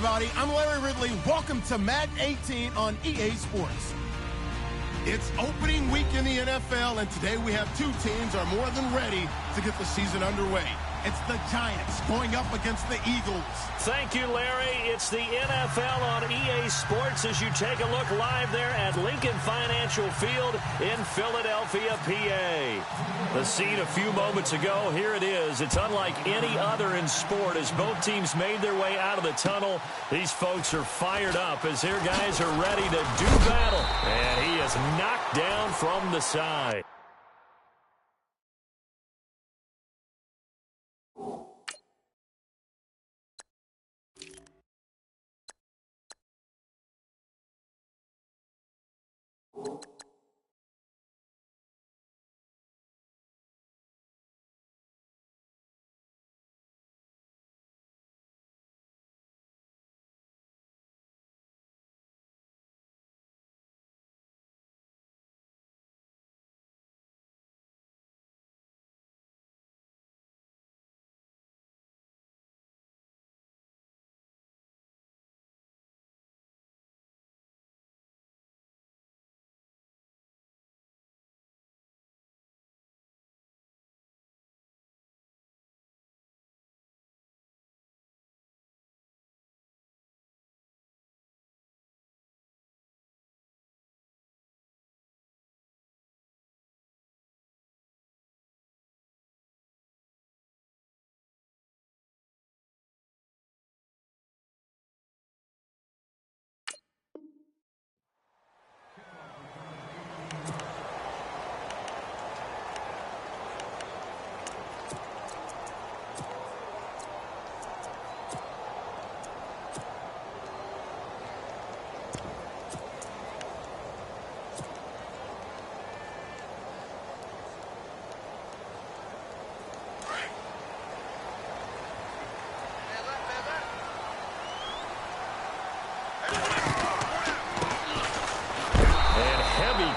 everybody. I'm Larry Ridley. Welcome to Madden 18 on EA Sports. It's opening week in the NFL, and today we have two teams are more than ready to get the season underway. It's the Giants going up against the Eagles. Thank you, Larry. It's the NFL on EA Sports as you take a look live there at Lincoln Financial Field in Philadelphia, PA. The scene a few moments ago, here it is. It's unlike any other in sport as both teams made their way out of the tunnel. These folks are fired up as their guys are ready to do battle. And he is knocked down from the side.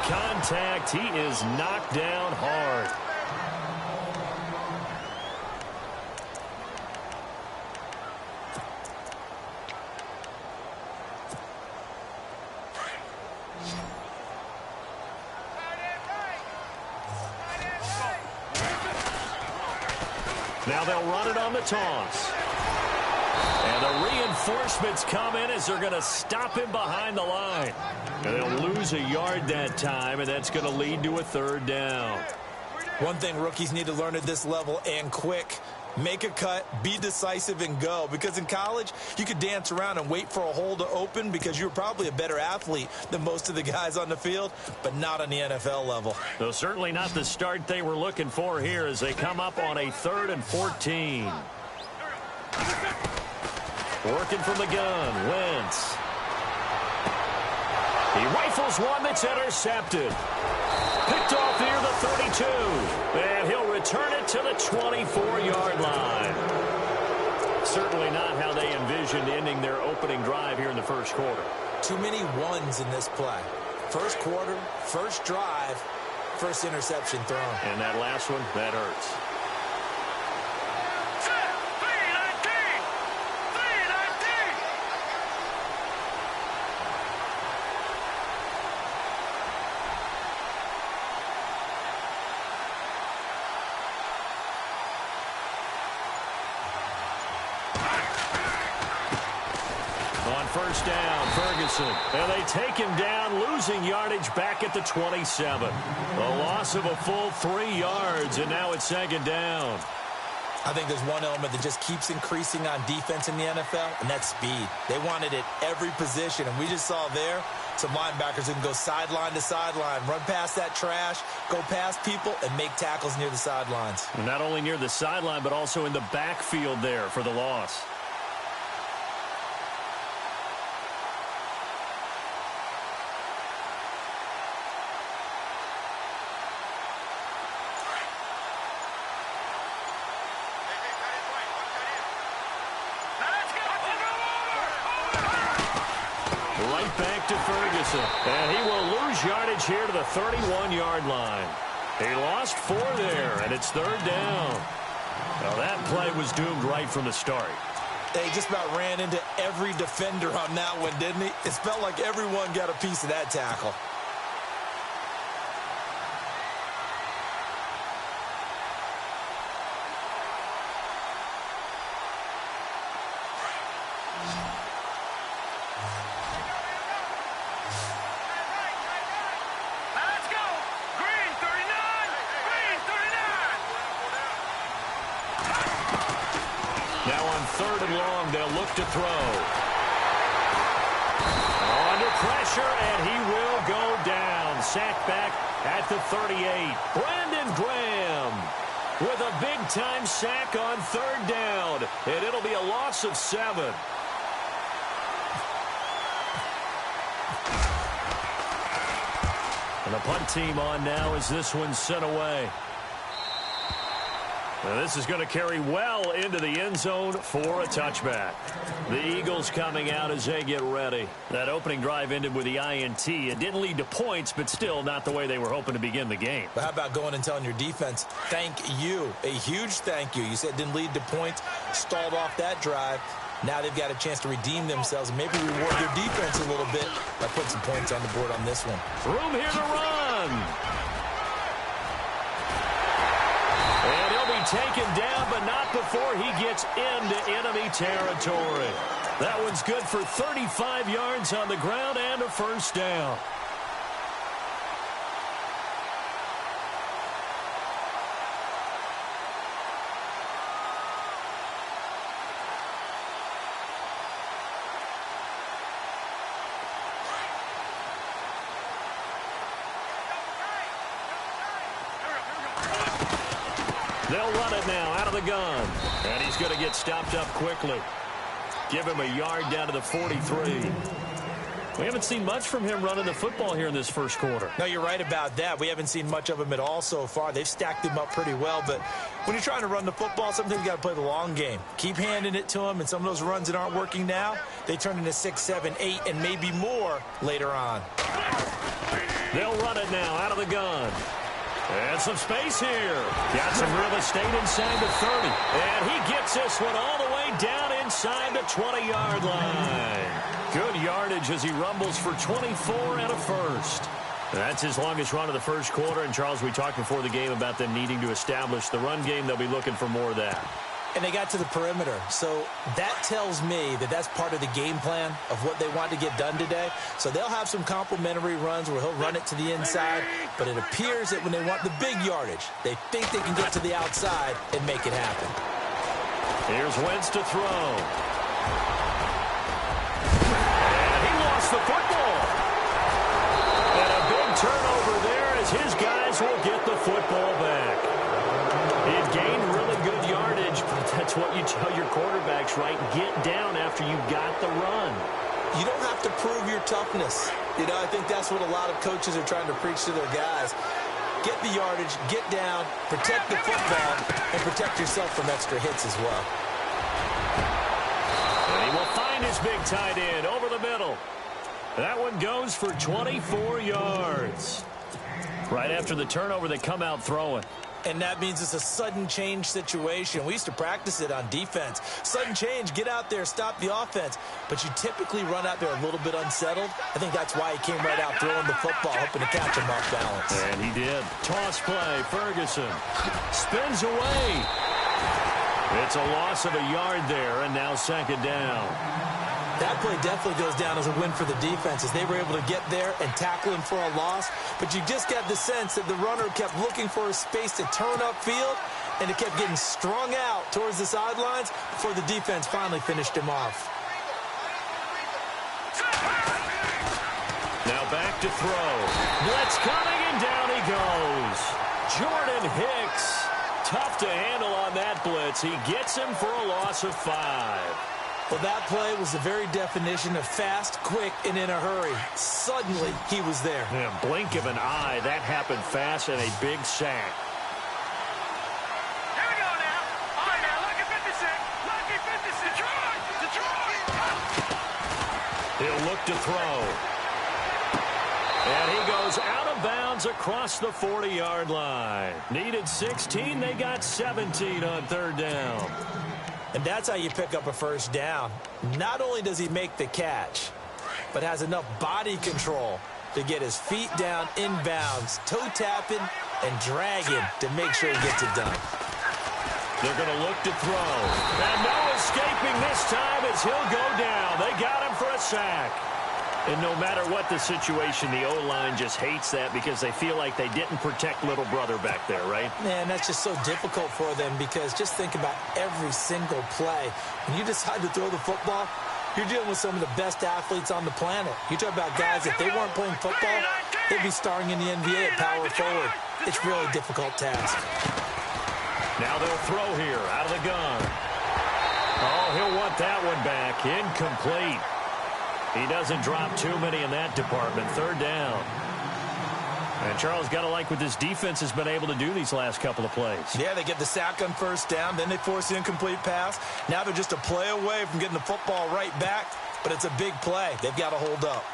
Contact. He is knocked down hard. Now they'll run it on the toss. And the reinforcements come in as they're going to stop him behind the line. And they'll lose a yard that time, and that's going to lead to a third down. One thing rookies need to learn at this level, and quick, make a cut, be decisive, and go. Because in college, you could dance around and wait for a hole to open because you're probably a better athlete than most of the guys on the field, but not on the NFL level. So certainly not the start they were looking for here as they come up on a 3rd and 14. Working from the gun, Wentz. He rifles one that's intercepted. Picked off near the 32. And he'll return it to the 24-yard line. Certainly not how they envisioned ending their opening drive here in the first quarter. Too many ones in this play. First quarter, first drive, first interception thrown. And that last one, that hurts. First down, Ferguson. And they take him down, losing yardage back at the 27. A loss of a full 3 yards, and now it's 2nd down. I think there's one element that just keeps increasing on defense in the NFL, and that's speed. They want it at every position, and we just saw there some linebackers who can go sideline to sideline, run past that trash, go past people, and make tackles near the sidelines. And not only near the sideline, but also in the backfield there for the loss. Right back to Ferguson. And he will lose yardage here to the 31-yard line. He lost 4 there, and it's 3rd down. Well, that play was doomed right from the start. They just about ran into every defender on that one, didn't he? It felt like everyone got a piece of that tackle. Now on 3rd and long, they'll look to throw. Under pressure, and he will go down. Sacked back at the 38. Brandon Graham with a big-time sack on 3rd down. And it'll be a loss of 7. And the punt team on now as this one's sent away. Now this is going to carry well into the end zone for a touchback. The Eagles coming out as they get ready. That opening drive ended with the INT. It didn't lead to points, but still not the way they were hoping to begin the game. But how about going and telling your defense, thank you, a huge thank you. You said it didn't lead to points, stalled off that drive. Now they've got a chance to redeem themselves and maybe reward their defense a little bit by putting some points on the board on this one. Room here to run. And he'll be taken down, but not before he gets into enemy territory. That one's good for 35 yards on the ground and a 1st down. They'll run it now out of the gun. And he's going to get stopped up quickly. Give him a yard down to the 43. We haven't seen much from him running the football here in this 1st quarter. No, you're right about that. We haven't seen much of him at all so far. They've stacked him up pretty well. But when you're trying to run the football, sometimes you got to play the long game. Keep handing it to him. And some of those runs that aren't working now, they turn into 6, 7, 8, and maybe more later on. They'll run it now out of the gun. And some space here. Got some real estate inside the 30. And he gets this one all the way down inside the 20-yard line. Good yardage as he rumbles for 24 and a 1st. That's his longest run of the 1st quarter. And, Charles, we talked before the game about them needing to establish the run game. They'll be looking for more of that. And they got to the perimeter. So that tells me that that's part of the game plan of what they want to get done today. So they'll have some complimentary runs where he'll run it to the inside. But it appears that when they want the big yardage, they think they can get to the outside and make it happen. Here's Wentz to throw. And he lost the football. And a big turnover there as his guys will get the football back. It gained really good yardage, but that's what you tell your quarterbacks, right? Get down after you got the run. You don't have to prove your toughness. You know, I think that's what a lot of coaches are trying to preach to their guys. Get the yardage, get down, protect the football, and protect yourself from extra hits as well. And he will find his big tight end over the middle. That one goes for 24 yards. Right after the turnover, they come out throwing. And that means it's a sudden change situation. We used to practice it on defense. Sudden change, get out there, stop the offense. But you typically run out there a little bit unsettled. I think that's why he came right out throwing the football, hoping to catch him off balance. And he did. Toss play, Ferguson. Spins away. It's a loss of a yard there, and now 2nd down. That play definitely goes down as a win for the defense as they were able to get there and tackle him for a loss. But you just got the sense that the runner kept looking for a space to turn upfield, and it kept getting strung out towards the sidelines before the defense finally finished him off. Now back to throw. Blitz coming, and down he goes. Jordan Hicks. Tough to handle on that blitz. He gets him for a loss of 5. Well, that play was the very definition of fast, quick, and in a hurry. Suddenly, he was there. Yeah, blink of an eye. That happened fast and a big sack. Here we go now. All right, now, lucky 56. Lucky 56. Detroit! He'll look to throw. And he goes out of bounds across the 40-yard line. Needed 16. They got 17 on 3rd down. And that's how you pick up a first down. Not only does he make the catch, but has enough body control to get his feet down inbounds, toe tapping and dragging to make sure he gets it done. They're going to look to throw. And no escaping this time as he'll go down. They got him for a sack. And no matter what the situation, the O-line just hates that because they feel like they didn't protect little brother back there, right? Man, that's just so difficult for them because just think about every single play. When you decide to throw the football, you're dealing with some of the best athletes on the planet. You talk about guys, if they weren't playing football, they'd be starring in the NBA at power forward. It's a really difficult task. Now they'll throw here out of the gun. Oh, he'll want that one back. Incomplete. He doesn't drop too many in that department. Third down. And Charles, got to like what this defense has been able to do these last couple of plays. Yeah, they get the sack on first down, then they force the incomplete pass. Now they're just a play away from getting the football right back, but it's a big play. They've got to hold up.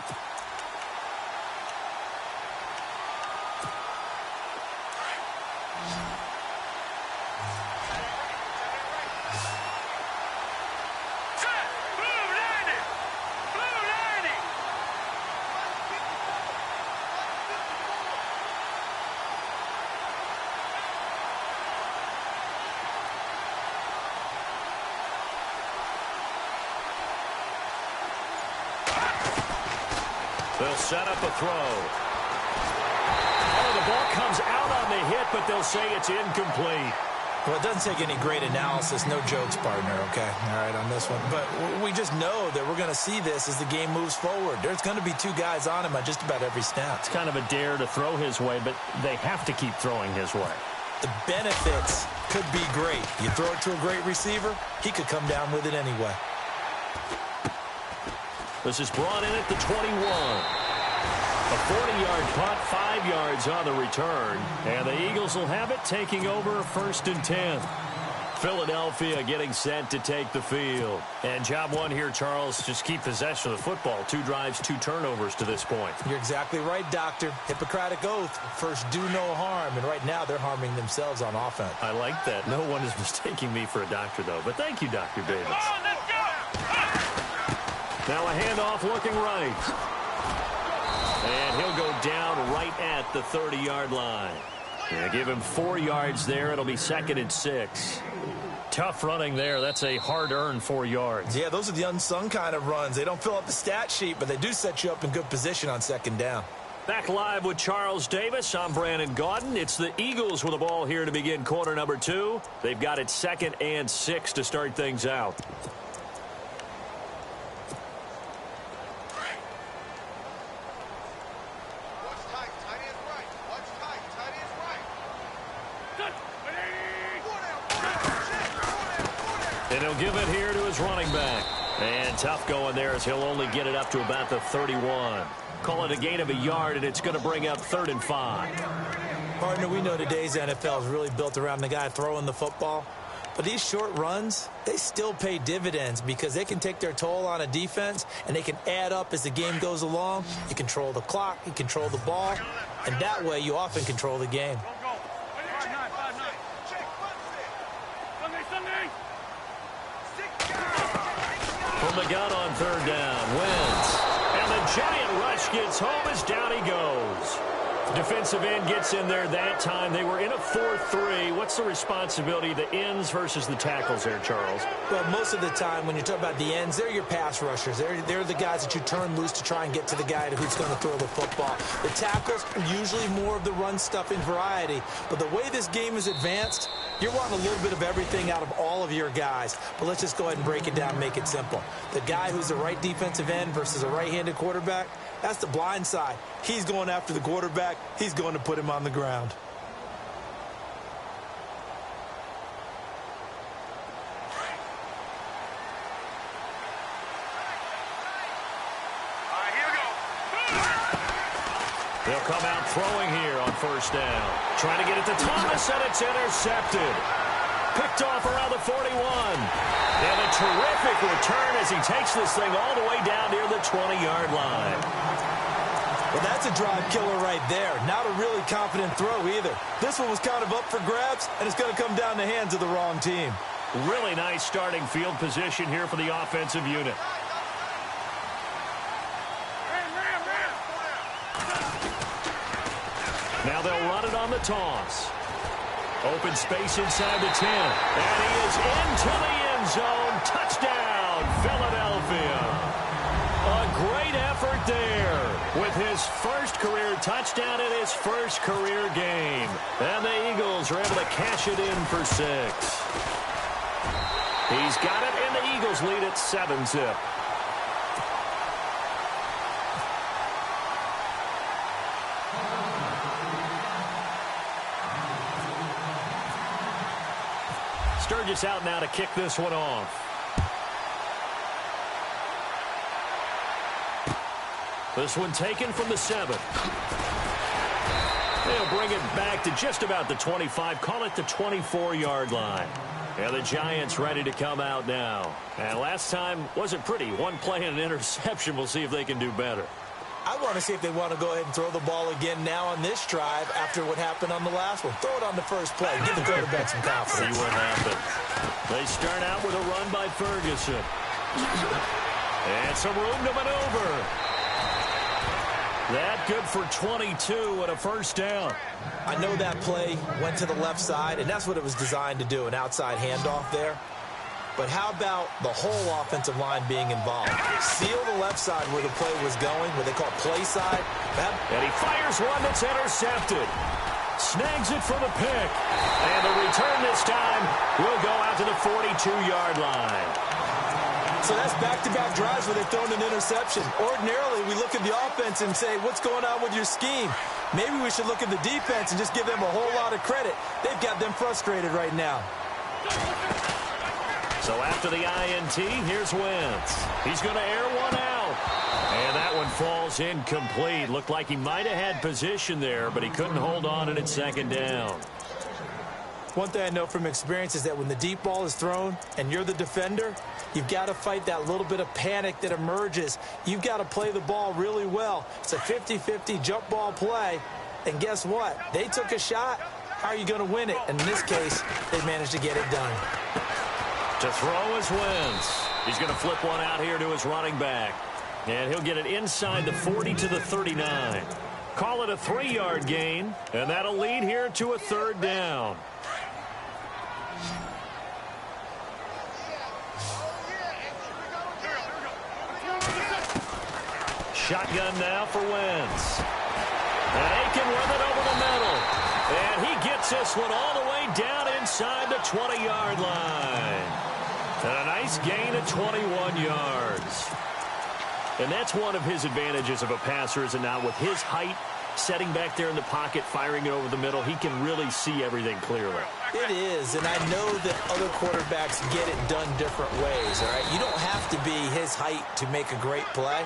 They'll set up a throw. Oh, the ball comes out on the hit, but they'll say it's incomplete. Well, it doesn't take any great analysis. No jokes, partner, okay? All right, on this one. But we just know that we're going to see this as the game moves forward. There's going to be two guys on him on just about every snap. It's kind of a dare to throw his way, but they have to keep throwing his way. The benefits could be great. You throw it to a great receiver, he could come down with it anyway. This is brought in at the 21. A 40-yard punt, 5 yards on the return. And the Eagles will have it, taking over 1st and 10. Philadelphia getting set to take the field. And job one here, Charles, just keep possession of the football. 2 drives, 2 turnovers to this point. You're exactly right, Doctor. Hippocratic oath. First, do no harm. And right now, they're harming themselves on offense. I like that. No one is mistaking me for a doctor, though. But thank you, Dr. Davis. Now a handoff looking right. And he'll go down right at the 30-yard line. Yeah, give him 4 yards there. It'll be 2nd and 6. Tough running there. That's a hard-earned 4 yards. Yeah, those are the unsung kind of runs. They don't fill up the stat sheet, but they do set you up in good position on 2nd down. Back live with Charles Davis. I'm Brandon Gaudin. It's the Eagles with the ball here to begin quarter number 2. They've got it 2nd and 6 to start things out. And he'll give it here to his running back. And tough going there as he'll only get it up to about the 31. Call it a gain of a yard, and it's going to bring up 3rd and 5. Partner, we know today's NFL is really built around the guy throwing the football. But these short runs, they still pay dividends because they can take their toll on a defense, and they can add up as the game goes along. You control the clock, you control the ball, and that way you often control the game. From the gun on 3rd down, Wentz. And the giant rush gets home as down he goes. Defensive end gets in there that time. They were in a 4-3. What's the responsibility of the ends versus the tackles there, Charles? Well, most of the time when you talk about the ends, they're your pass rushers. They're the guys that you turn loose to try and get to the guy who's going to throw the football. The tackles are usually more of the run-stuffing variety. But the way this game is advanced, you're wanting a little bit of everything out of all of your guys. But let's just go ahead and break it down and make it simple. The guy who's the right defensive end versus a right-handed quarterback, that's the blind side. He's going after the quarterback. He's going to put him on the ground. All right, here we go. They'll come out throwing here on 1st down. Trying to get it to Thomas, and it's intercepted. Picked off around the 41. And a terrific return as he takes this thing all the way down near the 20-yard line. Well, that's a drive killer right there. Not a really confident throw either. This one was kind of up for grabs, and it's going to come down the hands of the wrong team. Really nice starting field position here for the offensive unit. Now they'll run it on the toss. Open space inside the 10. And he is into the end zone. Touchdown, Philadelphia. A great effort there with his first career touchdown in his first career game. And the Eagles are able to cash it in for 6. He's got it, and the Eagles lead at 7-zip. Sturgis out now to kick this one off. This one taken from the 7. They'll bring it back to just about the 25. Call it the 24-yard line. And the Giants ready to come out now. And last time wasn't pretty. One play and an interception. We'll see if they can do better. I want to see if they want to go ahead and throw the ball again now on this drive after what happened on the last one. Throw it on the first play. Give the quarterback some confidence. See what happens. They start out with a run by Ferguson. And some room to maneuver. That good for 22 and a first down. I know that play went to the left side, and that's what it was designed to do, an outside handoff there. But how about the whole offensive line being involved? Seal the left side where the play was going, what they call play side. And he fires one that's intercepted. Snags it for the pick. And the return this time will go out to the 42-yard line. So that's back-to-back drives where they've thrown an interception. Ordinarily, we look at the offense and say, what's going on with your scheme? Maybe we should look at the defense and just give them a whole lot of credit. They've got them frustrated right now. So after the INT, here's Wentz. He's going to air one out. And that one falls incomplete. Looked like he might have had position there, but he couldn't hold on and it's second down. One thing I know from experience is that when the deep ball is thrown and you're the defender, you've got to fight that little bit of panic that emerges. You've got to play the ball really well. It's a 50-50 jump ball play. And guess what? They took a shot. How are you going to win it? And in this case, they managed to get it done. To throw is Wentz. He's going to flip one out here to his running back. And he'll get it inside the 40 to the 39. Call it a 3-yard gain, and that'll lead here to a third down. Shotgun now for Wentz. And Aiken with it over the middle. And he gets this one all the way down inside the 20-yard line. And a nice gain of 21 yards. And that's one of his advantages of a passer, is it not? With his height, setting back there in the pocket, firing it over the middle, he can really see everything clearly. It is, and I know that other quarterbacks get it done different ways, all right? You don't have to be his height to make a great play.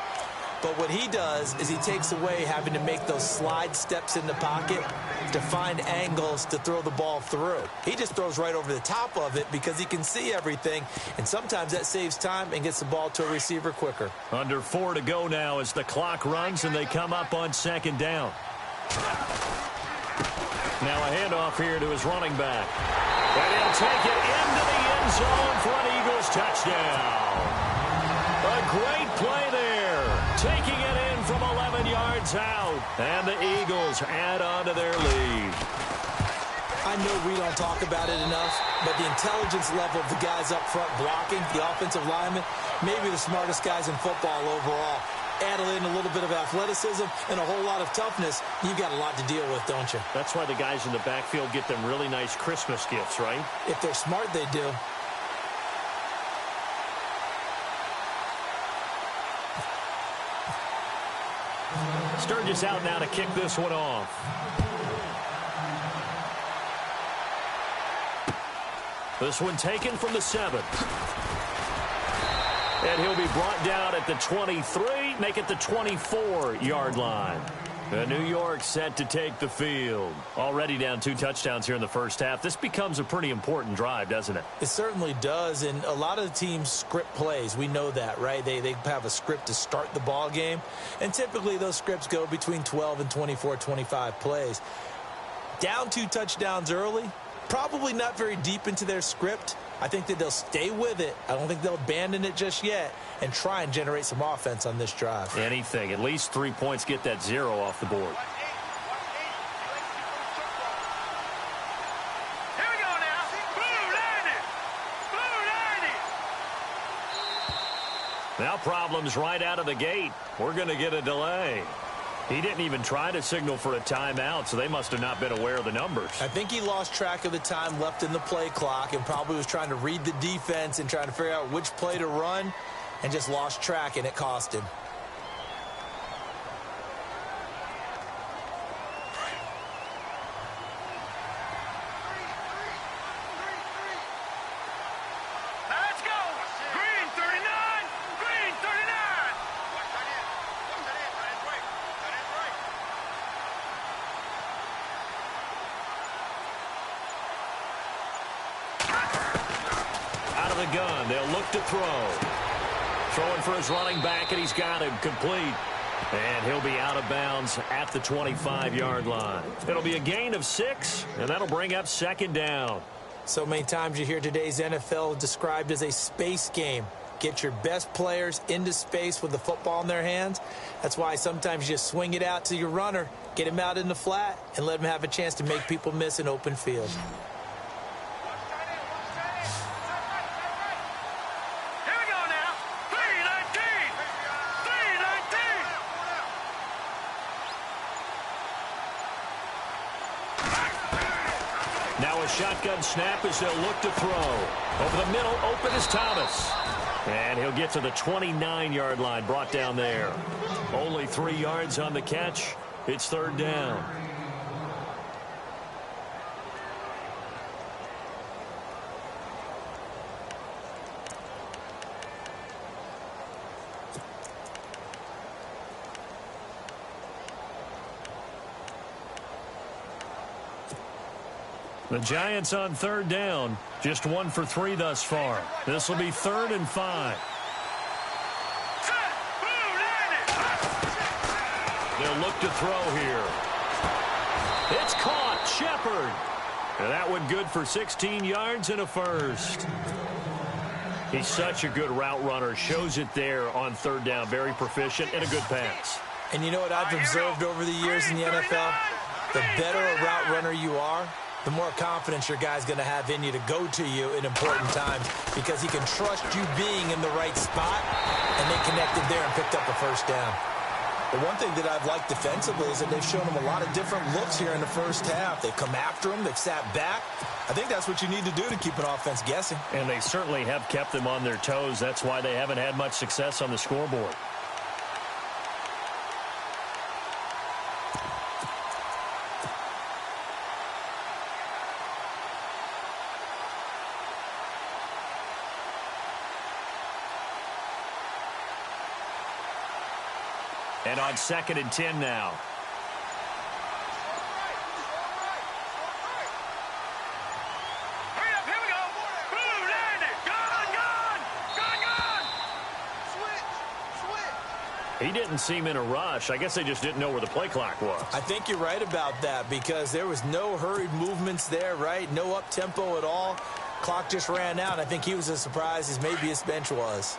But what he does is he takes away having to make those slide steps in the pocket to find angles to throw the ball through. He just throws right over the top of it because he can see everything, and sometimes that saves time and gets the ball to a receiver quicker. Under 4 to go now as the clock runs and they come up on second down. Now a handoff here to his running back. And he'll take it into the end zone for an Eagles touchdown. A great play there. Taking it in from 11 yards out. And the Eagles add on to their lead. I know we don't talk about it enough, but the intelligence level of the guys up front blocking, the offensive linemen, maybe the smartest guys in football overall. Add in a little bit of athleticism and a whole lot of toughness, you've got a lot to deal with, don't you? That's why the guys in the backfield get them really nice Christmas gifts, right? If they're smart, they do. Sturgis out now to kick this one off. This one taken from the 7. And he'll be brought down at the 23, make it the 24-yard line. New York set to take the field. Already down 2 touchdowns here in the first half. This becomes a pretty important drive, doesn't it? It certainly does, and a lot of the teams script plays. We know that, right? They have a script to start the ball game, and typically those scripts go between 12 and 24, 25 plays. Down 2 touchdowns early, probably not very deep into their script, I think that they'll stay with it. I don't think they'll abandon it just yet and try and generate some offense on this drive. Anything. At least 3 points, get that 0 off the board. Here we go now. Blue 90. Now problems right out of the gate. We're going to get a delay. He didn't even try to signal for a timeout, so they must have not been aware of the numbers. I think he lost track of the time left in the play clock and probably was trying to read the defense and trying to figure out which play to run and just lost track, and it cost him. Let's go. Green 39. Green 39. Out of the gun, they'll look to throw. Throwing for his running back, and he's got him complete. And he'll be out of bounds at the 25-yard line. It'll be a gain of 6, and that'll bring up 2nd down. So many times you hear today's NFL described as a space game. Get your best players into space with the football in their hands. That's why sometimes you just swing it out to your runner, get him out in the flat, and let him have a chance to make people miss an open field. Here we go now. 319. 319. Now a shotgun snap as they'll look to throw. Over the middle, open is Thomas. And he'll get to the 29-yard line, brought down there. Only 3 yards on the catch. It's 3rd down. The Giants on 3rd down. Just 1 for 3 thus far. This will be 3rd and 5. Set. Blue 90. They'll look to throw here. It's caught. Shepard. And that one good for 16 yards and a first. He's such a good route runner. Shows it there on 3rd down. Very proficient and a good pass. And you know what I've observed over the years in the NFL? The better a route runner you are, the more confidence your guy's going to have in you to go to you in important times because he can trust you being in the right spot, and they connected there and picked up a 1st down. The one thing that I've liked defensively is that they've shown him a lot of different looks here in the first half. They've come after him. They've sat back. I think that's what you need to do to keep an offense guessing. And they certainly have kept them on their toes. That's why they haven't had much success on the scoreboard. And on 2nd and 10 now. Hurry up, here we go. Blue 90. Gone. Switch. He didn't seem in a rush. I guess they just didn't know where the play clock was. I think you're right about that because there was no hurried movements there, right? No up-tempo at all. Clock just ran out. I think he was as surprised as maybe his bench was.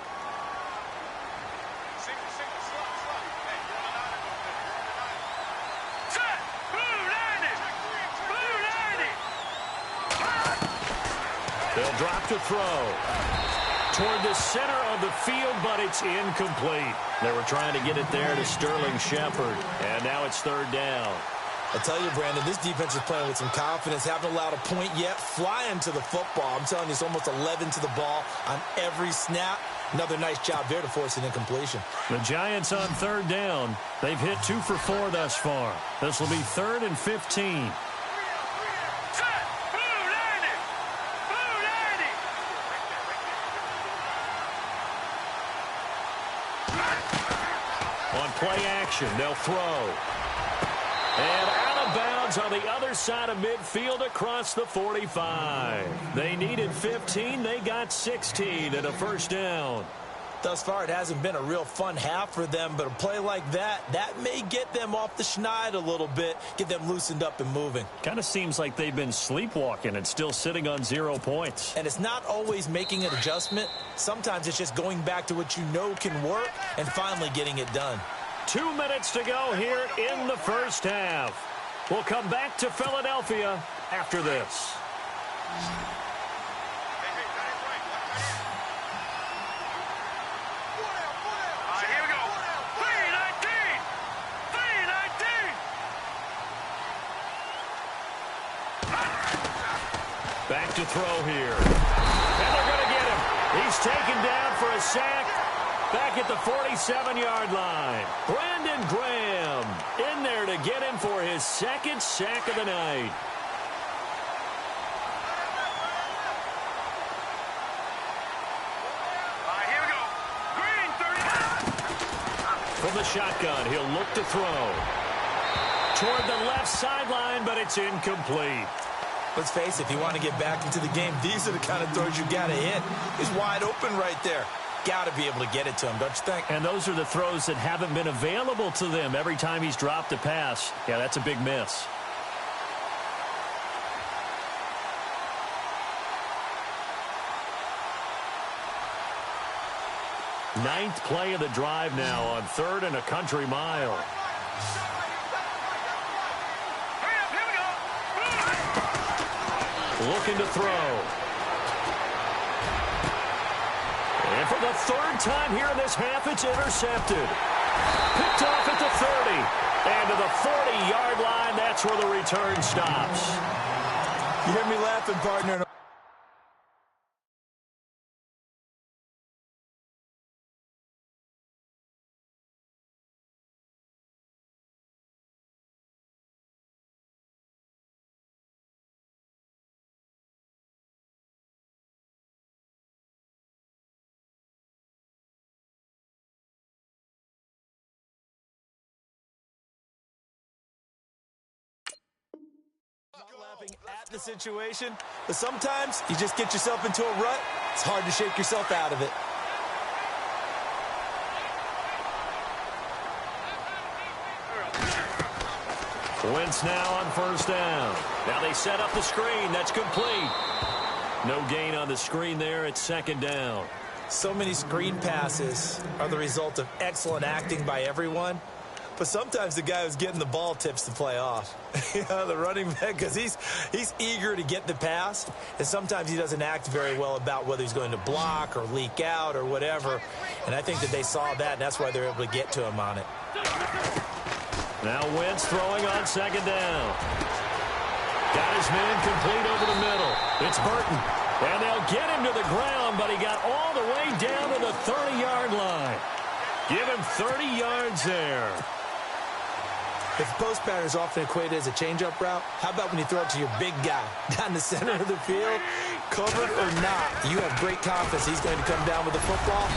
They'll drop to throw. Toward the center of the field, but it's incomplete. They were trying to get it there to Sterling Shepard, and now it's 3rd down. I tell you, Brandon, this defense is playing with some confidence. Haven't allowed a point yet. Flying to the football. I'm telling you, it's almost 11 to the ball on every snap. Another nice job there to force an incompletion. The Giants on 3rd down. They've hit 2 for 4 thus far. This will be 3rd and 15. On play action, they'll throw. And out of bounds on the other side of midfield across the 45. They needed 15. They got 16 and a 1st down. Thus far, it hasn't been a real fun half for them, but a play like that may get them off the schneid a little bit, get them loosened up and moving. Kind of seems like they've been sleepwalking and still sitting on 0 points. And it's not always making an adjustment. Sometimes it's just going back to what you know can work and finally getting it done. 2 minutes to go here in the first half. We'll come back to Philadelphia after this. Back to throw here. And they're going to get him. He's taken down for a sack back at the 47-yard line. Brandon Graham in there to get him for his second sack of the night. Here we go. Green, 30. From the shotgun, he'll look to throw. Toward the left sideline, but it's incomplete. Let's face it, if you want to get back into the game, these are the kind of throws you got to hit. He's wide open right there. Got to be able to get it to him, don't you think? And those are the throws that haven't been available to them every time he's dropped a pass. Yeah, that's a big miss. Ninth play of the drive now on 3rd and a country mile. Looking to throw. And for the 3rd time here in this half, it's intercepted. Picked off at the 30. And to the 40-yard line, that's where the return stops. You hear me laughing, partner. Laughing at the situation, but sometimes you just get yourself into a rut. It's hard to shake yourself out of it. Wentz now on 1st down. Now they set up the screen. That's complete. No gain on the screen there. It's 2nd down. So many screen passes are the result of excellent acting by everyone. But sometimes the guy who's getting the ball tips the play off. You know, the running back, because he's eager to get the pass, and sometimes he doesn't act very well about whether he's going to block or leak out or whatever. And I think that they saw that, and that's why they're able to get to him on it. Now Wentz throwing on 2nd down. Got his man complete over the middle. It's Burton. And they'll get him to the ground, but he got all the way down to the 30-yard line. Give him 30 yards there. If post pattern is often equated as a change-up route, how about when you throw it to your big guy down the center of the field? Covered or not, you have great confidence he's going to come down with the football.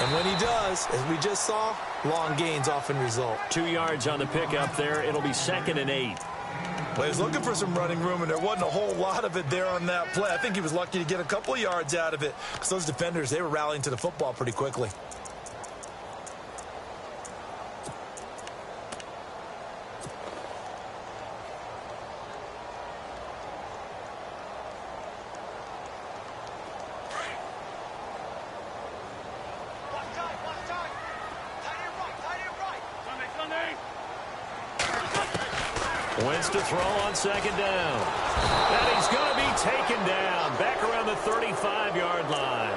And when he does, as we just saw, long gains often result. 2 yards on the pickup there. It'll be 2nd and 8. Well, he was looking for some running room, and there wasn't a whole lot of it there on that play. I think he was lucky to get a couple of yards out of it, because those defenders, they were rallying to the football pretty quickly. Wentz to throw on 2nd down. And he's going to be taken down back around the 35-yard line.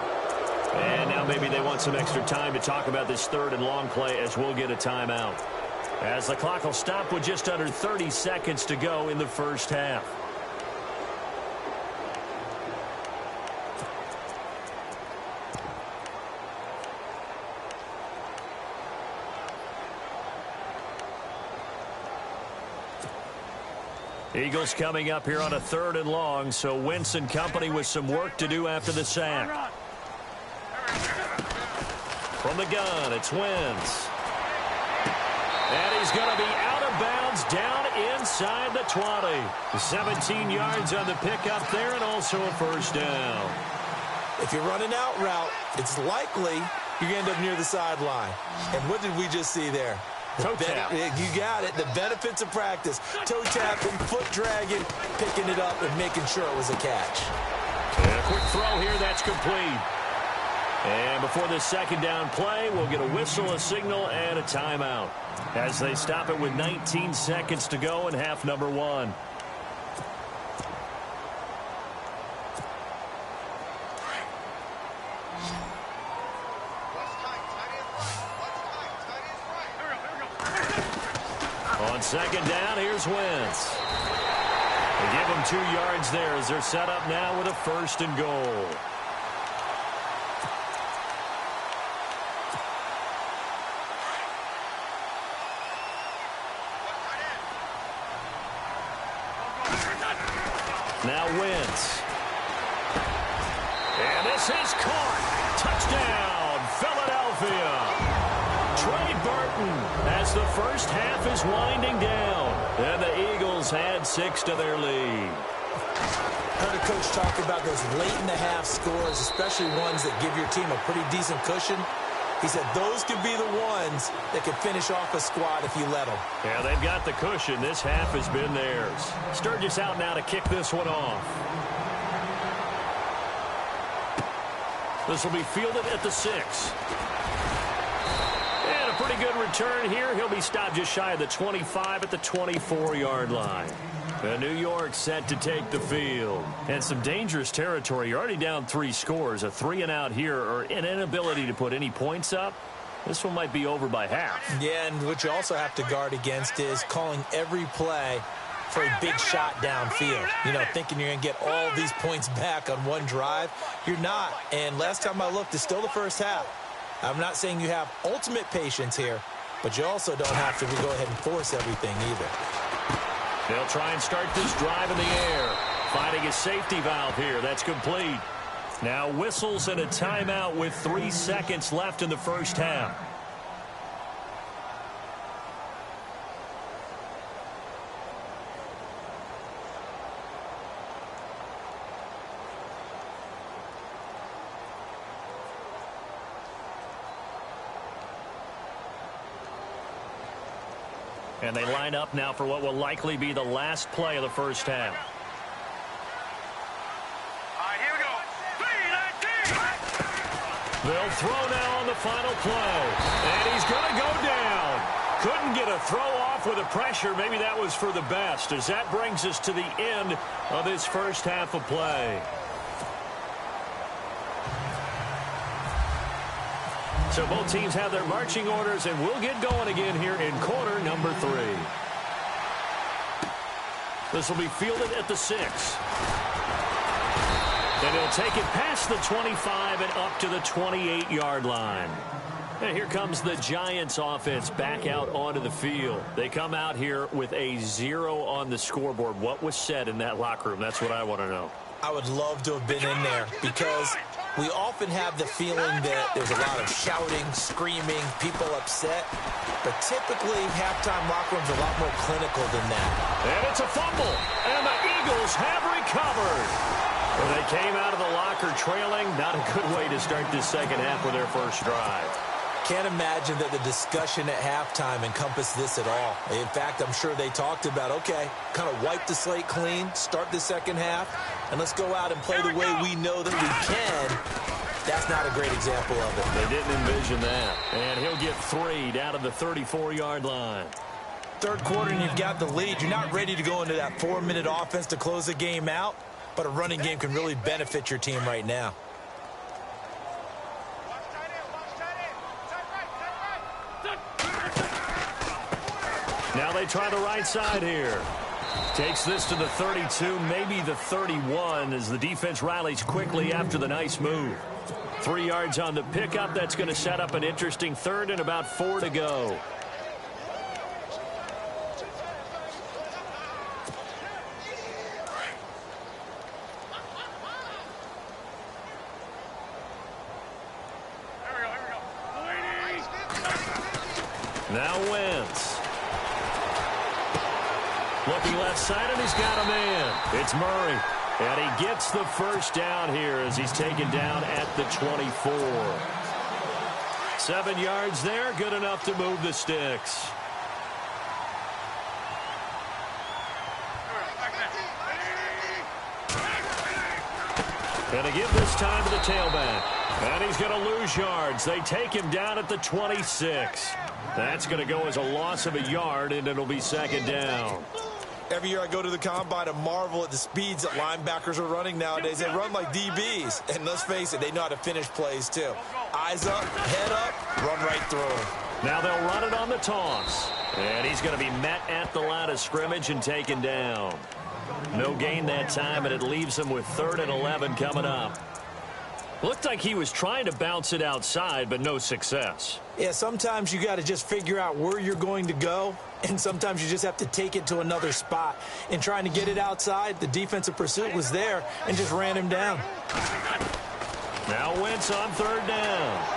And now maybe they want some extra time to talk about this 3rd and long play as we'll get a timeout. As the clock will stop with just under 30 seconds to go in the first half. Eagles coming up here on a 3rd and long, so Wentz and company with some work to do after the sack. From the gun, it's Wentz. And he's going to be out of bounds down inside the 20. 17 yards on the pickup there and also a 1st down. If you're running out route, it's likely you end up near the sideline. And what did we just see there? Toe tap. You got it. The benefits of practice. Toe tapping, foot dragging, picking it up, and making sure it was a catch. And a quick throw here. That's complete. And before this second down play, we'll get a whistle, a signal, and a timeout as they stop it with 19 seconds to go in half number 1. On second down, here's Wentz. They give him 2 yards there as they're set up now with a 1st and goal. Now Wentz. And this is caught. Touchdown, Philadelphia. Trey Burton as the first half is winding down. And the Eagles add 6 to their lead. Heard a coach talk about those late-in-the-half scores, especially ones that give your team a pretty decent cushion. He said those could be the ones that could finish off a squad if you let them. Yeah, they've got the cushion. This half has been theirs. Sturgis out now to kick this one off. This will be fielded at the 6. And a pretty good return here. He'll be stopped just shy of the 25 at the 24-yard line. New York set to take the field. And some dangerous territory. You're already down 3 scores. A 3-and-out here or an inability to put any points up. This one might be over by half. Yeah, and what you also have to guard against is calling every play for a big shot downfield. You know, thinking you're going to get all these points back on one drive. You're not. And last time I looked, it's still the first half. I'm not saying you have ultimate patience here, but you also don't have to go ahead and force everything either. They'll try and start this drive in the air. Finding a safety valve here. That's complete. Now whistles and a timeout with 3 seconds left in the first half. And they line up now for what will likely be the last play of the first half. All right, here we go. 3-19. They'll throw now on the final play. And he's going to go down. Couldn't get a throw off with the pressure. Maybe that was for the best, as that brings us to the end of this first half of play. So both teams have their marching orders, and we'll get going again here in quarter number 3. This will be fielded at the 6. And he'll take it past the 25 and up to the 28-yard line. And here comes the Giants offense back out onto the field. They come out here with a 0 on the scoreboard. What was said in that locker room? That's what I want to know. I would love to have been in there because we often have the feeling that there's a lot of shouting, screaming, people upset. But typically, halftime locker rooms are a lot more clinical than that. And it's a fumble. And the Eagles have recovered. Well, they came out of the locker trailing. Not a good way to start this second half with their first drive. Can't imagine that the discussion at halftime encompassed this at all. In fact, I'm sure they talked about, okay, kind of wipe the slate clean, start the second half, and let's go out and play the way we know that we can. That's not a great example of it. They didn't envision that. And he'll get 3 down to the 34-yard line. Third quarter and you've got the lead. You're not ready to go into that 4-minute offense to close the game out, but a running game can really benefit your team right now. Now they try the right side here. Takes this to the 32, maybe the 31, as the defense rallies quickly after the nice move. 3 yards on the pickup. That's going to set up an interesting third and about 4 to go. Now Wentz. Looking left side, and he's got a man. It's Murray. And he gets the first down here as he's taken down at the 24. 7 yards there, good enough to move the sticks. Going to give this time to the tailback. And he's going to lose yards. They take him down at the 26. That's going to go as a loss of a yard, and it'll be second down. Every year I go to the combine and marvel at the speeds that linebackers are running nowadays. They run like DBs. And let's face it, they know how to finish plays, too. Eyes up, head up, run right through them. Now they'll run it on the toss. And he's going to be met at the line of scrimmage and taken down. No gain that time, and it leaves him with 3rd and 11 coming up. Looked like he was trying to bounce it outside, but no success. Yeah, sometimes you got to just figure out where you're going to go, and sometimes you just have to take it to another spot. In trying to get it outside, the defensive pursuit was there and just ran him down. Now Wentz on 3rd down.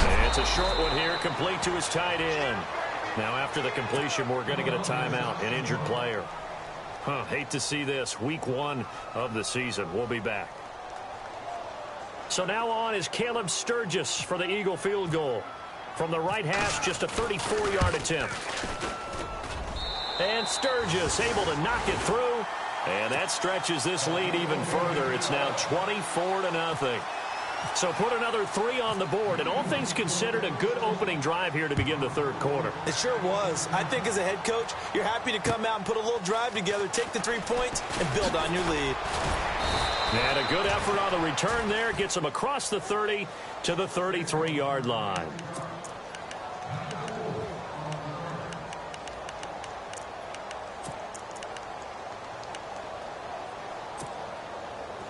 And it's a short one here, complete to his tight end. Now after the completion, we're going to get a timeout, an injured player. Hate to see this. Week 1 of the season. We'll be back. So now on is Caleb Sturgis for the Eagle field goal. From the right hash, just a 34-yard attempt. And Sturgis able to knock it through. And that stretches this lead even further. It's now 24-0. So put another 3 on the board, and all things considered, a good opening drive here to begin the 3rd quarter. It sure was. I think as a head coach, you're happy to come out and put a little drive together, take the 3 points, and build on your lead. And a good effort on the return there gets him across the 30 to the 33-yard line.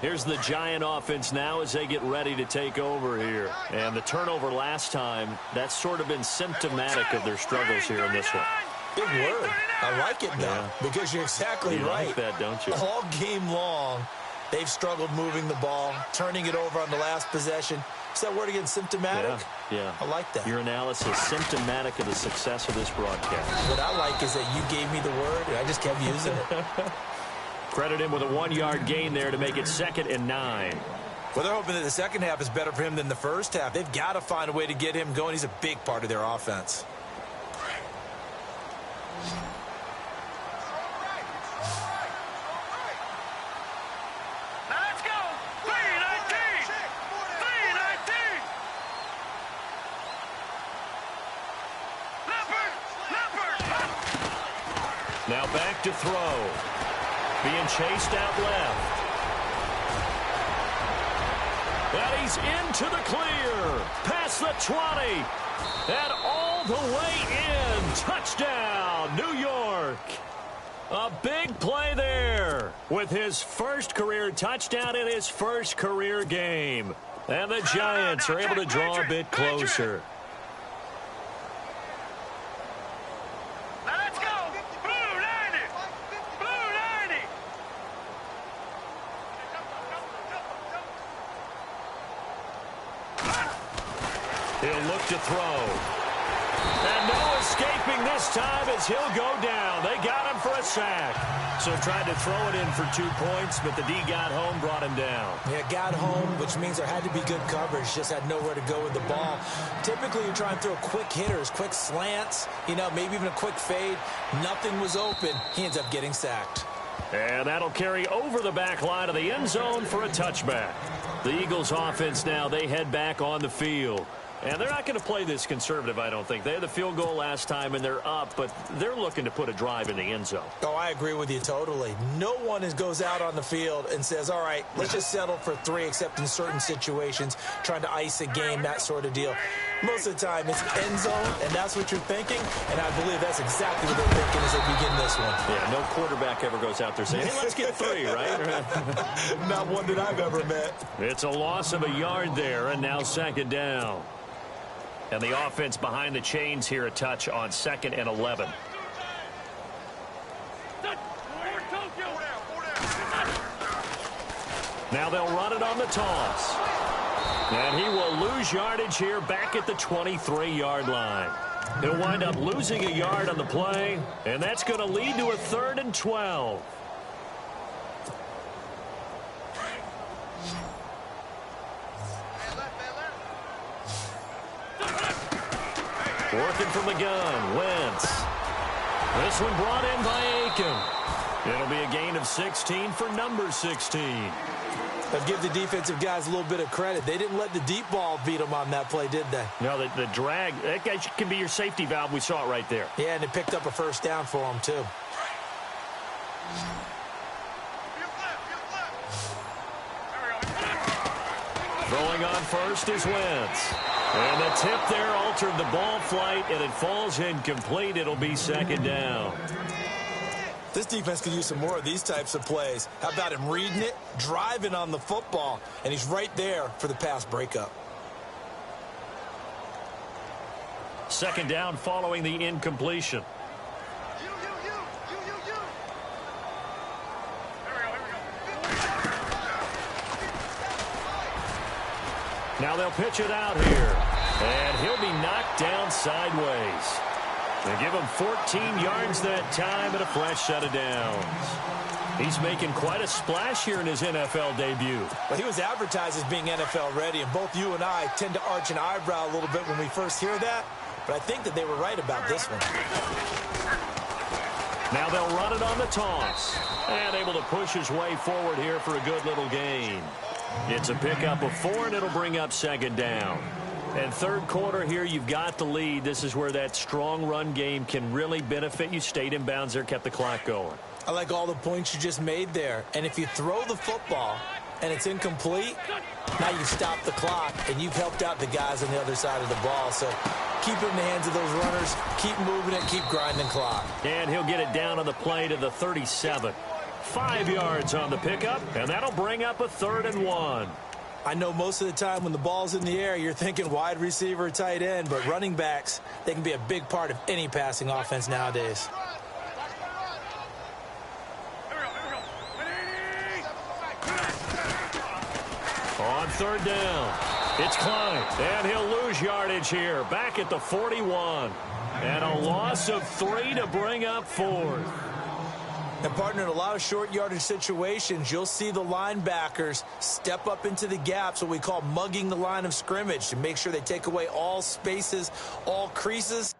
Here's the Giant offense now as they get ready to take over here. And the turnover last time, that's sort of been symptomatic of their struggles here in this one. Big word. I like it now, because you're exactly right. You like that, don't you? All game long, they've struggled moving the ball, turning it over on the last possession. Is that word again, symptomatic? Yeah. I like that. Your analysis, symptomatic of the success of this broadcast. What I like is that you gave me the word, and I just kept using it. Credit him with a 1-yard gain there to make it 2nd and 9. Well, they're hoping that the second half is better for him than the first half. They've got to find a way to get him going. He's a big part of their offense. Now let's go. 3-19. 3-19. Leopard. Now back to throw. Being chased out left. And he's into the clear. Past the 20. And all the way in. Touchdown, New York. A big play there with his first career touchdown in his first career game. And the Giants are able to draw a bit closer. He'll look to throw. And no escaping this time as he'll go down. They got him for a sack. So tried to throw it in for 2 points, but the D got home, brought him down. Yeah, got home, which means there had to be good coverage. Just had nowhere to go with the ball. Typically, you're trying to throw quick hitters, quick slants, maybe even a quick fade. Nothing was open. He ends up getting sacked. And that'll carry over the back line of the end zone for a touchback. The Eagles offense now, they head back on the field. And they're not going to play this conservative, I don't think. They had the field goal last time, and they're up, but they're looking to put a drive in the end zone. Oh, I agree with you totally. No one goes out on the field and says, all right, let's just settle for 3, except in certain situations, trying to ice a game, that sort of deal. Most of the time, it's end zone, and that's what you're thinking, and I believe that's exactly what they're thinking as they begin this one. Yeah, no quarterback ever goes out there saying, hey, let's get 3, right? Not one that I've ever met. It's a loss of a yard there, and now 2nd down. And the offense behind the chains here a touch on 2nd and 11. Now they'll run it on the toss. And he will lose yardage here back at the 23-yard line. He'll wind up losing a yard on the play, and that's going to lead to a 3rd and 12. from the gun. Wentz. This one brought in by Aiken. It'll be a gain of 16 for number 16. But give the defensive guys a little bit of credit. They didn't let the deep ball beat them on that play, did they? No, the drag, that guy can be your safety valve. We saw it right there. Yeah, and it picked up a first down for them, too. Throwing on first is Wentz. And the tip there altered the ball flight, and it falls incomplete. It'll be second down. This defense could use some more of these types of plays. How about him reading it, driving on the football, and he's right there for the pass breakup. Second down following the incompletion. Now they'll pitch it out here. And he'll be knocked down sideways. They give him 14 yards that time and a fresh set of downs. He's making quite a splash here in his NFL debut. Well, he was advertised as being NFL ready, and both you and I tend to arch an eyebrow a little bit when we first hear that. But I think that they were right about this one. Now they'll run it on the toss. And able to push his way forward here for a good little gain. It's a pickup of 4, and it'll bring up second down. And third quarter here, you've got the lead. This is where that strong run game can really benefit you. Stayed in bounds there, kept the clock going. I like all the points you just made there. And if you throw the football and it's incomplete, now you stop the clock, and you've helped out the guys on the other side of the ball. So keep it in the hands of those runners. Keep moving it. Keep grinding clock. And he'll get it down on the play to the 37. 5 yards on the pickup, and that'll bring up a 3rd and 1. I know most of the time when the ball's in the air, you're thinking wide receiver, tight end, but running backs, they can be a big part of any passing offense nowadays. On 3rd down, it's Klein, and he'll lose yardage here, back at the 41. And a loss of 3 to bring up 4th. And, partner, in a lot of short yardage situations, you'll see the linebackers step up into the gaps, what we call mugging the line of scrimmage, to make sure they take away all spaces, all creases.